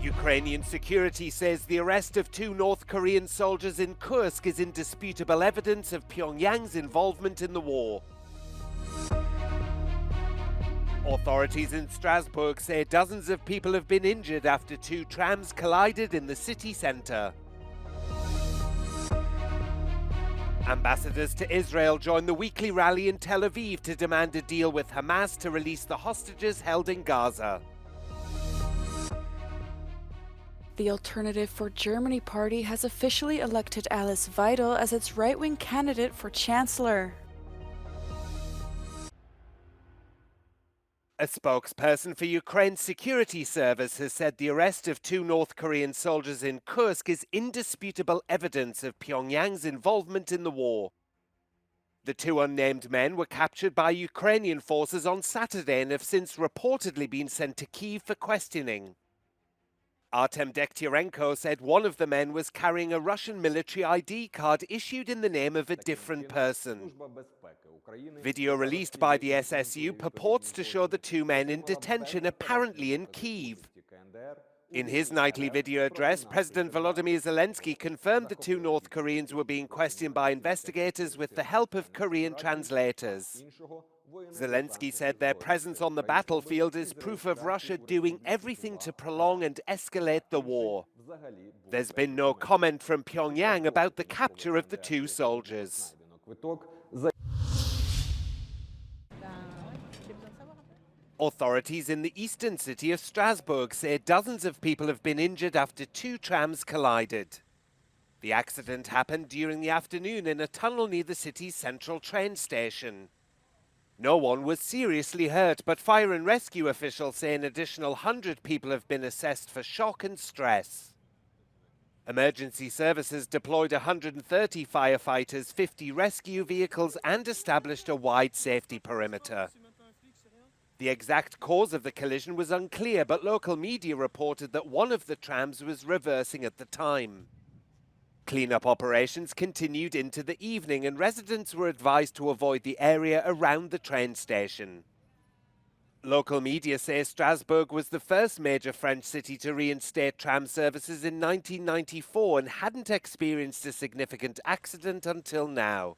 Ukrainian security says the arrest of 2 North Korean soldiers in Kursk is indisputable evidence of Pyongyang's involvement in the war. Authorities in Strasburg say dozens of people have been injured after 2 trams collided in the city centre. Ambassadors to Israel join the weekly rally in Tel Aviv to demand a deal with Hamas to release the hostages held in Gaza. The Alternative for Germany party has officially elected Alice Weidel as its right-wing candidate for chancellor. A spokesperson for Ukraine's security service has said the arrest of 2 North Korean soldiers in Kursk is indisputable evidence of Pyongyang's involvement in the war. The 2 unnamed men were captured by Ukrainian forces on Saturday and have since reportedly been sent to Kyiv for questioning. Artem Dektyurenko said one of the men was carrying a Russian military ID card issued in the name of a different person. Video released by the SSU purports to show the 2 men in detention, apparently in Kyiv. In his nightly video address, President Volodymyr Zelensky confirmed the 2 North Koreans were being questioned by investigators with the help of Korean translators. Zelensky said their presence on the battlefield is proof of Russia doing everything to prolong and escalate the war. There's been no comment from Pyongyang about the capture of the 2 soldiers. Authorities in the eastern city of Strasburg say dozens of people have been injured after 2 trams collided. The accident happened during the afternoon in a tunnel near the city's central train station. No one was seriously hurt, but fire and rescue officials say an additional 100 people have been assessed for shock and stress. Emergency services deployed 130 firefighters, 50 rescue vehicles, and established a wide safety perimeter. The exact cause of the collision was unclear, but local media reported that one of the trams was reversing at the time. Cleanup operations continued into the evening, and residents were advised to avoid the area around the train station. Local media say Strasbourg was the first major French city to reinstate tram services in 1994 and hadn't experienced a significant accident until now.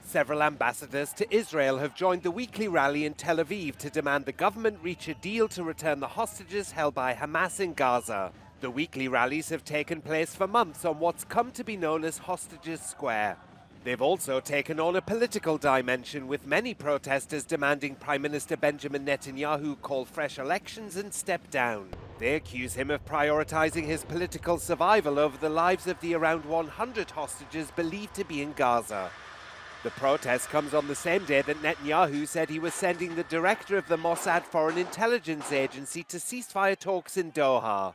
Several ambassadors to Israel have joined the weekly rally in Tel Aviv to demand the government reach a deal to return the hostages held by Hamas in Gaza. The weekly rallies have taken place for months on what's come to be known as Hostages Square. They've also taken on a political dimension, with many protesters demanding Prime Minister Benjamin Netanyahu call fresh elections and step down. They accuse him of prioritizing his political survival over the lives of the around 100 hostages believed to be in Gaza. The protest comes on the same day that Netanyahu said he was sending the director of the Mossad Foreign Intelligence Agency to ceasefire talks in Doha.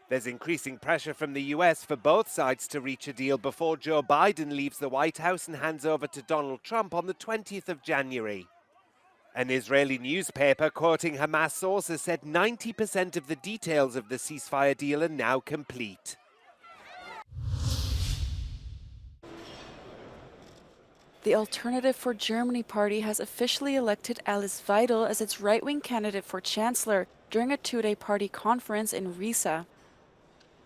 There's increasing pressure from the US for both sides to reach a deal before Joe Biden leaves the White House and hands over to Donald Trump on the 20th of January. An Israeli newspaper quoting Hamas sources said 90% of the details of the ceasefire deal are now complete. The Alternative for Germany party has officially elected Alice Weidel as its right-wing candidate for chancellor during a 2-day party conference in Riesa.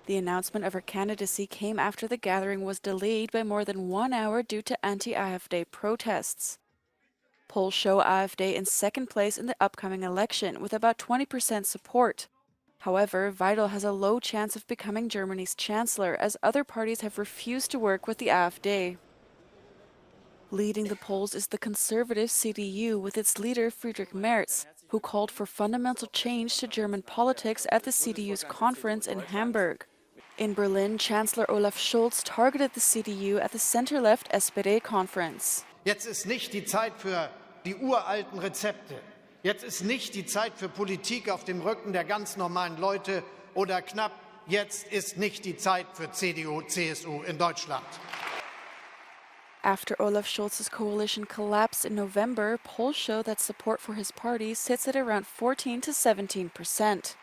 The announcement of her candidacy came after the gathering was delayed by more than 1 hour due to anti-AfD protests. Polls show AfD in second place in the upcoming election with about 20% support. However, Weidel has a low chance of becoming Germany's chancellor, as other parties have refused to work with the AfD. Leading the polls is the conservative CDU, with its leader Friedrich Merz, who called for fundamental change to German politics at the CDU's conference in Hamburg. In Berlin, Chancellor Olaf Scholz targeted the CDU at the center-left SPD conference. Jetzt ist nicht die Zeit für die uralten Rezepte. Jetzt ist nicht die Zeit für Politik auf dem Rücken der ganz normalen Leute oder knapp. Jetzt ist nicht die Zeit für CDU, CSU in Deutschland. After Olaf Scholz's coalition collapsed in November, polls show that support for his party sits at around 14 to 17%.